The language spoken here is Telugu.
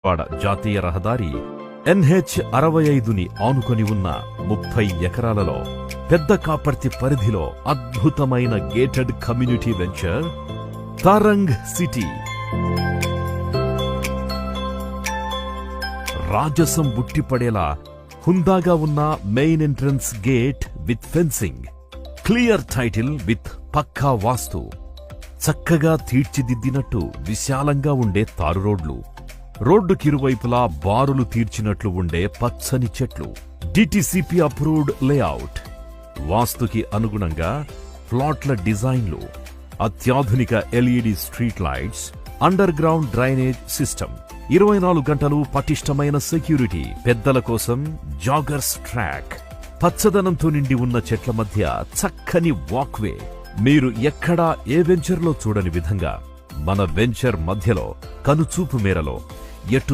వాడ జాతీయ రహదారి NH65ని ఆనుకొని ఉన్న 30 ఎకరాలలో పెద్ద కాపర్తి పరిధిలో అద్భుతమైన gated community venture Tarang city. రాజసం బుట్టిపడేలా హుందాగా ఉన్న main entrance gate with fencing, clear title with పక్కా వాస్తు, చక్కగా తీర్చిదిద్దినట్టు విశాలంగా ఉండే తారు రోడ్లు, రోడ్డుకిరువైపులా బారులు తీర్చినట్లు ఉండే పచ్చని చెట్లు, డిటిసిపి అప్రూవ్డ్ లేఅవుట్, వాస్తుకి అనుగుణంగా ప్లాట్ల డిజైన్లు, అత్యాధునిక LED street lights, under ground drainage system, 24 గంటలు పటిష్టమైన సెక్యూరిటీ, పెద్దల కోసం జాగర్స్ ట్రాక్, పచ్చదనంతో నిండి ఉన్న చెట్ల మధ్య చక్కని వాక్వే. మీరు ఎక్కడా ఏ వెంచర్లో చూడని విధంగా మన వెంచర్ మధ్యలో కనుచూపు మేరలో ఎటు